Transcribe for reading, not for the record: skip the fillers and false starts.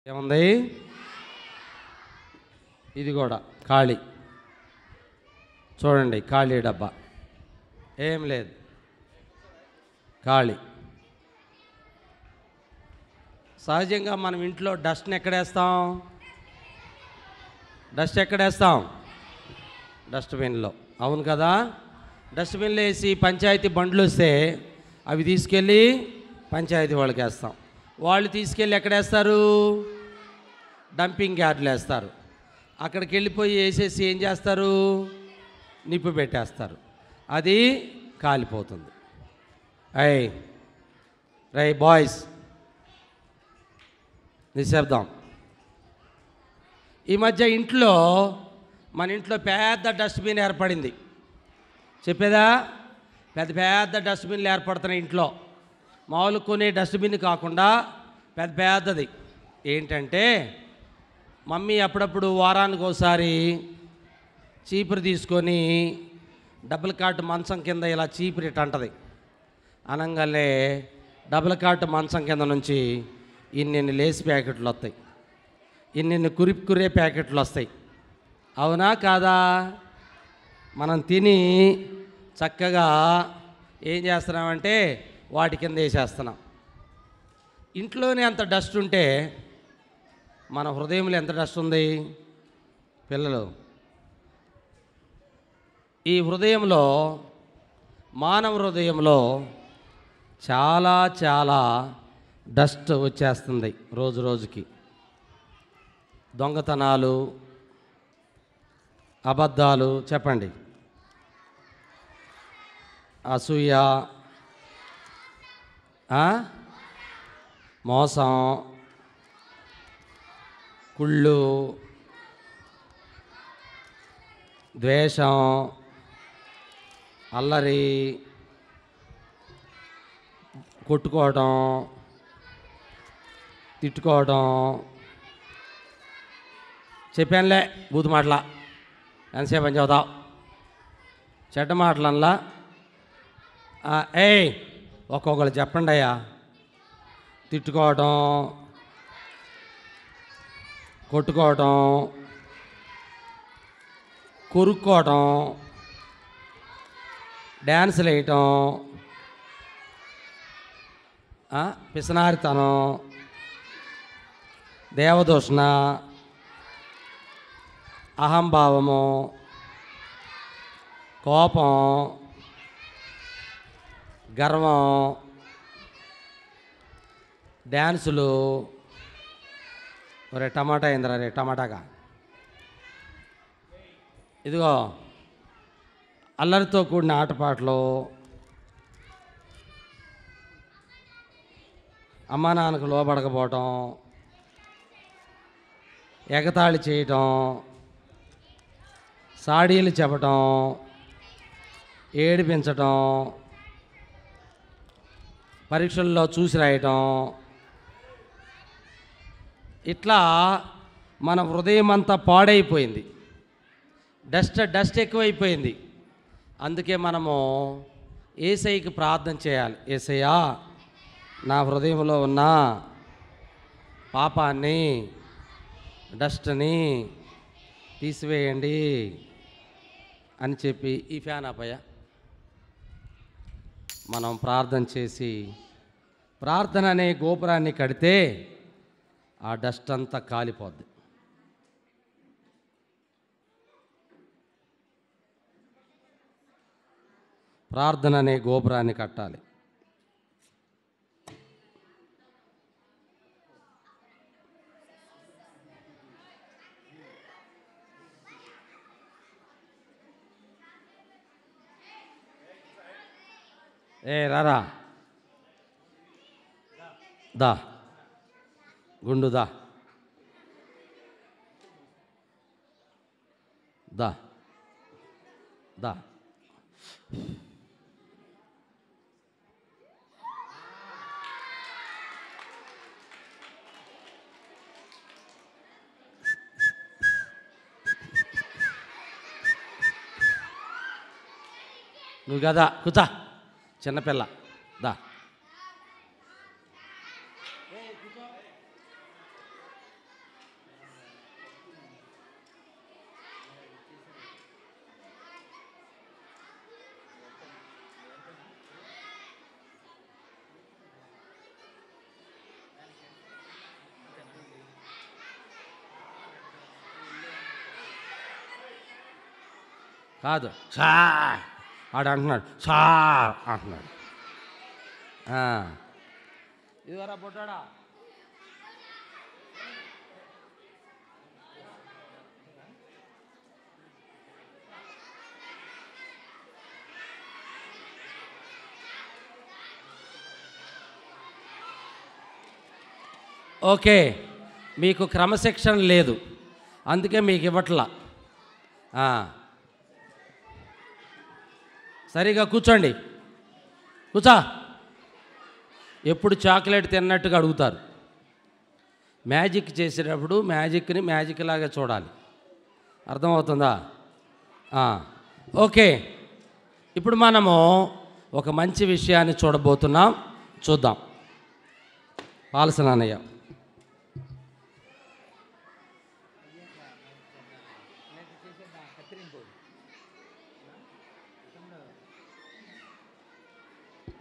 ఏముంది? ఇది కూడా ఖాళీ. చూడండి, ఖాళీ డబ్బా, ఏం లేదు, ఖాళీ. సహజంగా మనం ఇంట్లో డస్ట్ని ఎక్కడేస్తాం? డస్ట్బిన్లో, అవును కదా? డస్ట్బిన్లో వేసి పంచాయతీ బండ్లు వస్తే అవి తీసుకెళ్ళి పంచాయతీ వాళ్ళకి వేస్తాం. వాళ్ళు తీసుకెళ్ళి ఎక్కడేస్తారు? డంపింగ్ యార్డ్లు వేస్తారు. అక్కడికి వెళ్ళిపోయి వేసేసి ఏం చేస్తారు? నిప్పు పెట్టేస్తారు, అది కాలిపోతుంది. రై బాయ్స్, నిశ్శబ్దం. ఈ మధ్య మన ఇంట్లో పెద్ద డస్ట్బిన్ ఏర్పడింది. చెప్పేదా? పెద్ద పెద్ద డస్ట్బిన్లు ఏర్పడుతున్నాయి ఇంట్లో. మామూలు కొనే డస్ట్బిన్ కాకుండా పెద్దది. ఏంటంటే మమ్మీ అప్పుడప్పుడు వారానికి ఒకసారి చీపురు తీసుకొని డబుల్ కాట్ మంచం కింద ఇలా చీపురు ఇట్ అంటది. అనగానే డబుల్ కాట్ మంచం కింద నుంచి ఇన్ని లేస్ ప్యాకెట్లు వస్తాయి, ఇన్ని కురే ప్యాకెట్లు వస్తాయి. అవునా కాదా? మనం తిని చక్కగా ఏం చేస్తున్నామంటే వాటి కింద వేసేస్తున్నాం. ఇంట్లోనే అంత డస్ట్ ఉంటే మన హృదయంలో ఎంత డస్ట్ ఉంది పిల్లలు? ఈ హృదయంలో, మానవ హృదయంలో చాలా చాలా డస్ట్ వచ్చేస్తుంది రోజు రోజుకి. దొంగతనాలు, అబద్ధాలు, చెప్పండి, అసూయ, మోసం, కుళ్ళు, ద్వేషం, అల్లరి, కొట్టుకోవడం, తిట్టుకోవడం. చెప్పానులే బూతు మాటల, ఎంతసేపు అని చదువుతావు? చెడ్డ మాటలల్లా ఒక్కొక్కరు చెప్పండి అయ్యా. తిట్టుకోవడం, కొట్టుకోవడం, కొరుక్కోవడం, డ్యాన్సులు వేయటం, పిసనారితనం, దేవదూషణ, అహంభావము, కోపం, గర్వం, డ్యాన్సులు. ఒరే టమాటా ఏందిరా రే టమాటాగా, ఇదిగో అల్లరితో కూడిన ఆటపాటలు, అమ్మా నాన్నకు లోబడకపోవటం, ఎగతాళి చేయటం, సాడీలు చెప్పటం, ఏడిపించటం, పరీక్షల్లో చూసి రాయటం. ఇట్లా మన హృదయం అంతా పాడైపోయింది. డస్ట్ ఎక్కువైపోయింది. అందుకే మనము యేసయ్యకి ప్రార్థన చేయాలి. యేసయ్యా, నా హృదయంలో ఉన్న పాపాన్ని, డస్ట్ని తీసివేయండి అని చెప్పి, ఈ ఫ్యాన్ ఆపయ్య, మనం ప్రార్థన చేసి ప్రార్థన అనే గోపురాన్ని కడితే ఆ డస్ట్ అంతా కాలిపోద్ది. ప్రార్థన అనే గోపురాన్ని కట్టాలి. రారా, దా గుండు, దా దా దా. నువ్వు కదా కూర్చో, చిన్నపిల్ల, దా. కాదు సార్ ఆడు అంటున్నాడు సార్ అంటున్నాడు. ఇదివరా పొట్టాడా. ఓకే, మీకు క్రమశిక్షణ లేదు, అందుకే మీకు ఇవ్వట్లా. సరిగా కూర్చోండి, కూర్చో. ఎప్పుడు చాక్లెట్ తిన్నట్టుగా అడుగుతారు. మ్యాజిక్ చేసేటప్పుడు మ్యాజిక్ని మ్యాజిక్ లాగా చూడాలి, అర్థమవుతుందా? ఓకే, ఇప్పుడు మనము ఒక మంచి విషయాన్ని చూడబోతున్నాం, చూద్దాం. పాలసనానయ్య.